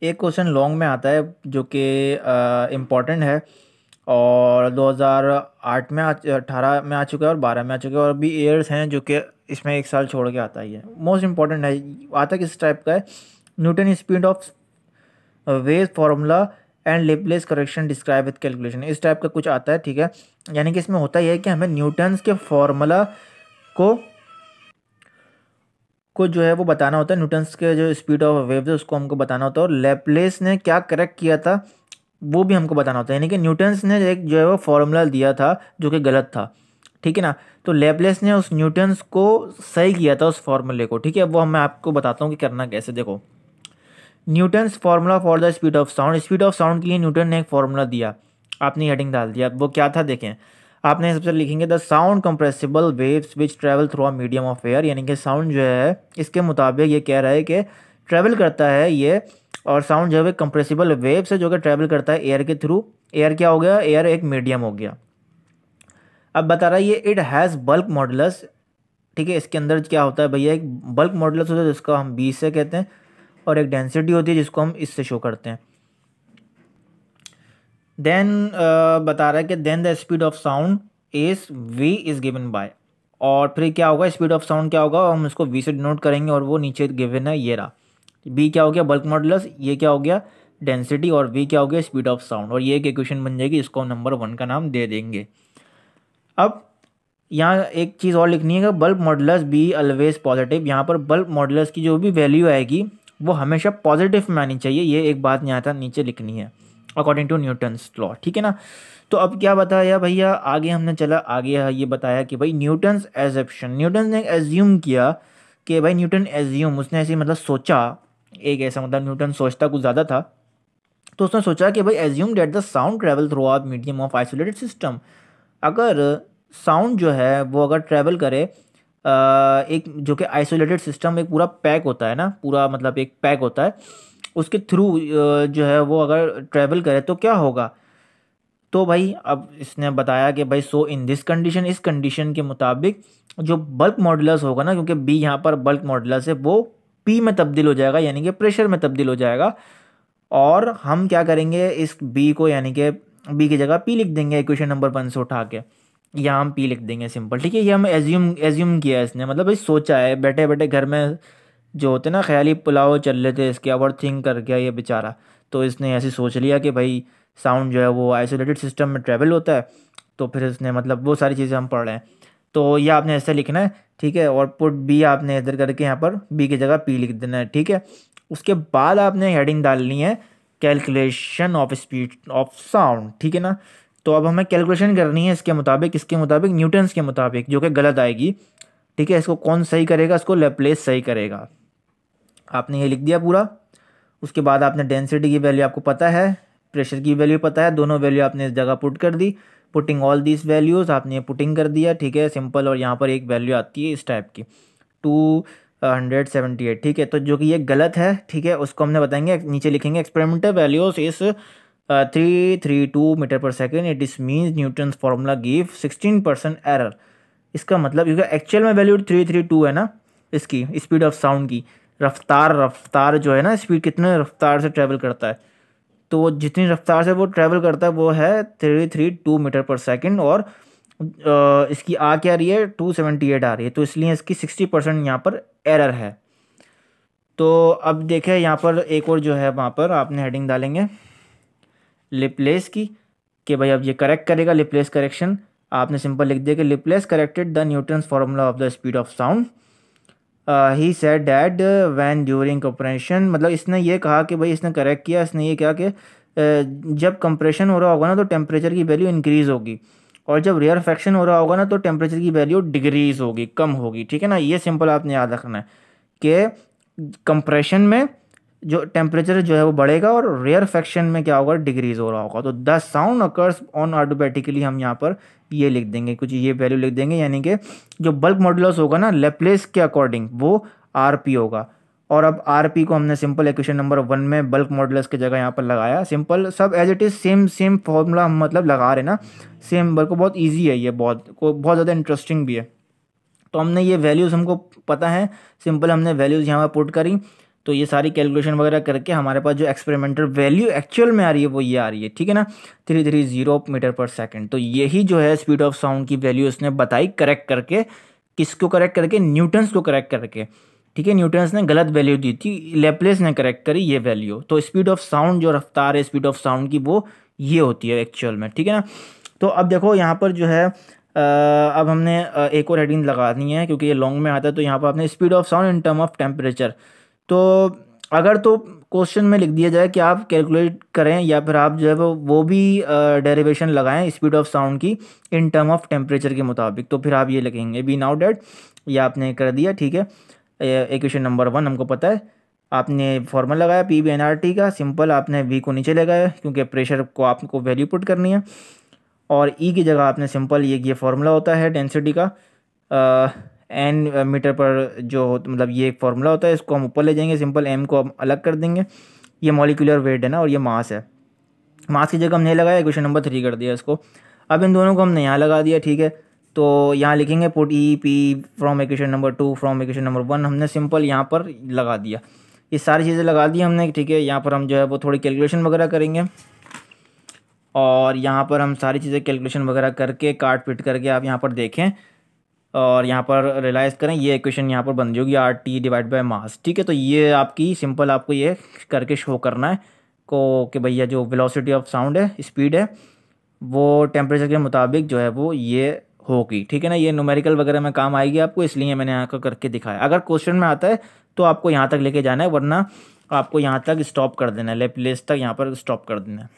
एक question long में आता है जो कि इम्पोर्टेंट है, और 2008 में 18 में आ चुका है और 12 में आ चुका है, और अभी ईयर्स हैं जो कि इसमें एक साल छोड़ के आता ही है। मोस्ट इम्पॉर्टेंट है। आता किस टाइप का है? Newton speed of wave formula and Laplace correction describe with calculation, इस टाइप का कुछ आता है। ठीक है, यानी कि इसमें होता यह है कि हमें न्यूटन्स के फॉर्मूला को जो है वो बताना होता है। न्यूटन्स के जो स्पीड ऑफ वेव है उसको हमको बताना होता है, और लेप्लेस ने क्या करेक्ट किया था वो भी हमको बताना होता है। यानी कि न्यूटन्स ने एक जो है वो फॉर्मूला दिया था जो कि गलत था, ठीक है ना। तो लेप्लेस ने उस न्यूटन्स को सही किया था, उस फॉर्मूले को। ठीक है, वो मैं आपको बताता हूँ कि करना कैसे। देखो, Newton's formula for the speed of sound, speed of sound के लिए न्यूटन ने एक फार्मूला दिया, आपने हेडिंग डाल दिया। वो क्या था देखें, आपने सबसे लिखेंगे the sound compressible waves which travel through a medium of air, यानी कि साउंड जो है इसके मुताबिक ये कह रहा है कि ट्रैवल करता है ये, और साउंड जो है कंप्रेसिबल वेव्स है जो कि ट्रैवल करता है एयर के थ्रू। एयर क्या हो गया? एयर एक मीडियम हो गया। अब बता रहा है ये इट हैज़ बल्क मॉडुलस। ठीक है, इसके अंदर क्या होता है भैया, एक बल्क मॉडुलस होता है जिसको हम बी से कहते हैं, और एक डेंसिटी होती है जिसको हम इससे शो करते हैं। देन बता रहा है कि then the speed of sound is v is given by, और फिर क्या होगा, स्पीड ऑफ साउंड क्या होगा, हम इसको वी से डिनोट करेंगे, और वो नीचे गिवन है ये रहा। बी क्या हो गया? Bulk modulus. ये क्या हो गया? डेंसिटी। और वी क्या हो गया? Speed of sound. और ये एक इक्वेशन बन जाएगी, इसको नंबर 1 का नाम दे देंगे। अब यहाँ एक चीज़ और लिखनी है कि bulk modulus be always positive. यहाँ पर बल्क मॉडुलस की जो भी वैल्यू आएगी वो हमेशा पॉजिटिव में आनी चाहिए, ये एक बात यहाँ था नीचे लिखनी है अकॉर्डिंग टू न्यूटन्स लॉ। ठीक है ना। तो अब क्या बताया भैया, आगे हमने चला आगे ये बताया कि भाई न्यूटन्स एजम्पशन, न्यूटन ने एज्यूम किया कि भाई न्यूटन एज्यूम, उसने ऐसे मतलब सोचा, एक ऐसा मतलब न्यूटन सोचता कुछ ज़्यादा था, तो उसने सोचा कि भाई assume date the sound travel through out medium of isolated system. अगर साउंड जो है वो अगर ट्रैवल करे एक जो कि आइसोलेटेड सिस्टम, एक पूरा पैक होता है ना, पूरा मतलब एक पैक होता है, उसके थ्रू जो है वो अगर ट्रैवल करे तो क्या होगा। तो भाई अब इसने बताया कि भाई सो इन दिस कंडीशन, इस कंडीशन के मुताबिक जो बल्क मॉडुलस होगा ना, क्योंकि बी यहाँ पर बल्क मॉडुलस है, वो पी में तब्दील हो जाएगा, यानी कि प्रेशर में तब्दील हो जाएगा। और हम क्या करेंगे, इस बी को यानी कि बी की जगह पी लिख देंगे इक्वेशन नंबर 1 से उठा के, या हम पी लिख देंगे सिंपल। ठीक है, ये हम एज्यूम किया है इसने, मतलब भाई सोचा है, बैठे बैठे घर में जो होते ना ख्याली पुलाव चल रहे थे इसके, ओवर थिंक कर गया ये बेचारा, तो इसने ऐसे सोच लिया कि भाई साउंड जो है वो आइसोलेटेड सिस्टम में ट्रैवल होता है। तो फिर इसने मतलब वो सारी चीज़ें हम पढ़ रहे हैं, तो ये आपने ऐसे लिखना है। ठीक है, और पुट बी आपने इधर करके यहाँ पर बी की जगह पी लिख देना है। ठीक है, उसके बाद आपने हेडिंग डालनी है calculation of speed of sound. ठीक है ना। तो अब हमें कैलकुलेशन करनी है इसके मुताबिक, किसके मुताबिक? न्यूटन्स के मुताबिक, जो कि गलत आएगी। ठीक है, इसको कौन सही करेगा? इसको लेप्लेस सही करेगा। आपने ये लिख दिया पूरा। उसके बाद आपने डेंसिटी की वैल्यू आपको पता है, प्रेशर की वैल्यू पता है, दोनों वैल्यू आपने इस जगह पुट कर दी। पुटिंग ऑल दीज वैल्यूज़, आपने पुटिंग कर दिया। ठीक है, सिंपल। और यहाँ पर एक वैल्यू आती है इस टाइप की 278। ठीक है, तो जो कि ये गलत है, ठीक है, उसको हमने बताएंगे, नीचे लिखेंगे एक्सपेरिमेंटल वैल्यूज इस 332 मीटर पर सेकेंड, इट इस means Newton's formula give 16% error. इसका मतलब क्योंकि एक्चुअल में वैल्यू 332 है ना, इसकी स्पीड ऑफ साउंड की, रफ्तार जो है ना, स्पीड कितने रफ्तार से ट्रैवल करता है, तो वो जितनी रफ्तार से वो ट्रैवल करता है वो है 332 मीटर पर सेकेंड, और इसकी आ क्या रही है? 278 आ रही है, तो इसलिए इसकी 60% यहाँ पर एरर है। तो अब देखें यहाँ पर एक और जो है वहाँ पर आपने हेडिंग डालेंगे लिपलेस की, कि भाई अब ये करेक्ट करेगा, लिपलेस करेक्शन। आपने सिंपल लिख दिया कि Laplace corrected the Newton's formula of the speed of sound. He said that when during compression, मतलब इसने ये कहा कि भाई इसने करेक्ट किया, इसने ये कहा कि जब कंप्रेशन हो रहा होगा ना तो टेम्परेचर की वैल्यू इंक्रीज़ होगी, और जब रेयर फ्रैक्शन हो रहा होगा ना तो टेम्परेचर की वैल्यू डिक्रीज़ होगी, कम होगी। ठीक है ना, ये सिंपल आपने याद रखना है कि कंप्रेशन में जो टेम्परेचर जो है वो बढ़ेगा, और रेयर फ्रैक्शन में क्या होगा? डिक्रीज हो रहा होगा। तो the sound occurs on automatically हम यहाँ पर ये लिख देंगे, कुछ ये वैल्यू लिख देंगे, यानी कि जो बल्क मॉडुलस होगा ना लेप्लेस के अकॉर्डिंग वो आरपी होगा। और अब आरपी को हमने सिंपल इक्वेशन नंबर 1 में बल्क मॉडुलस की जगह यहाँ पर लगाया, सिंपल सब as it is, same formula हम मतलब लगा रहे ना, सेम। बल्कि बहुत ईजी है ये, बहुत ज़्यादा इंटरेस्टिंग भी है। तो हमने ये वैल्यूज़ हमको पता है, सिंपल हमने वैल्यूज़ यहाँ पर पुट करी। तो ये सारी कैलकुलेशन वगैरह करके हमारे पास जो एक्सपेरिमेंटल वैल्यू एक्चुअल में आ रही है वो ये आ रही है, ठीक है ना, 330 मीटर पर सेकेंड। तो यही जो है स्पीड ऑफ साउंड की वैल्यू उसने बताई करेक्ट करके, किसको करेक्ट करके, न्यूटन्स को करेक्ट करके, ठीक है। न्यूटन्स ने गलत वैल्यू दी थी, लेप्लेस ने करेक्ट करी ये वैल्यू। तो स्पीड ऑफ साउंड जो रफ्तार है स्पीड ऑफ साउंड की वो ये होती है एक्चुअल में, ठीक है ना। तो अब देखो यहाँ पर जो है अब हमने एक और हेडिंग लगानी है क्योंकि ये लॉन्ग में आता है। तो यहाँ पर आपने speed of sound in term of temperature, तो अगर तो क्वेश्चन में लिख दिया जाए कि आप कैलकुलेट करें या फिर आप जो है वो भी डेरिवेशन लगाएं स्पीड ऑफ साउंड की इन टर्म ऑफ टेम्परेचर के मुताबिक, तो फिर आप ये लिखेंगे बी नाउ डेट, ये आपने कर दिया, ठीक है। इक्वेशन नंबर 1 हमको पता है, आपने फॉर्मूला लगाया P V N R T का, सिंपल आपने वी को नीचे लगाया क्योंकि प्रेशर को आपको वैल्यू पुट करनी है, और ई की जगह आपने सिंपल ये फॉर्मूला होता है डेंसिटी का एन मीटर पर जो मतलब ये एक फार्मूला होता है, इसको हम ऊपर ले जाएंगे, सिंपल एम को हम अलग कर देंगे। ये मॉलिक्यूलर वेट है ना, और ये मास है, मास की जगह हमने लगाया, इक्वेशन नंबर 3 कर दिया इसको। अब इन दोनों को हमने यहाँ लगा दिया, ठीक है। तो यहाँ लिखेंगे put E P from equation number 2 from equation number 1, हमने सिंपल यहाँ पर लगा दिया, ये सारी चीज़ें लगा दी हमने, ठीक है। यहाँ पर हम जो है वो थोड़ी कैलकुलेशन वगैरह करेंगे, और यहाँ पर हम सारी चीज़ें कैलकुलेशन वगैरह करके काट पीट करके आप यहाँ पर देखें और यहाँ पर रियलाइज़ करें, ये इक्वेशन यहाँ पर बन जाएगी R T divide by mass, ठीक है। तो ये आपकी सिंपल आपको ये करके शो करना है को कि भैया जो वेलोसिटी ऑफ साउंड है, स्पीड है, वो टेम्परेचर के मुताबिक जो है वो ये होगी, ठीक है ना। ये न्यूमेरिकल वगैरह में काम आएगी आपको, इसलिए मैंने यहाँ का करके दिखाया। अगर क्वेश्चन में आता है तो आपको यहाँ तक लेके जाना है, वरना आपको यहाँ तक स्टॉप कर देना है, लेप्लेस तक यहाँ पर स्टॉप कर देना है।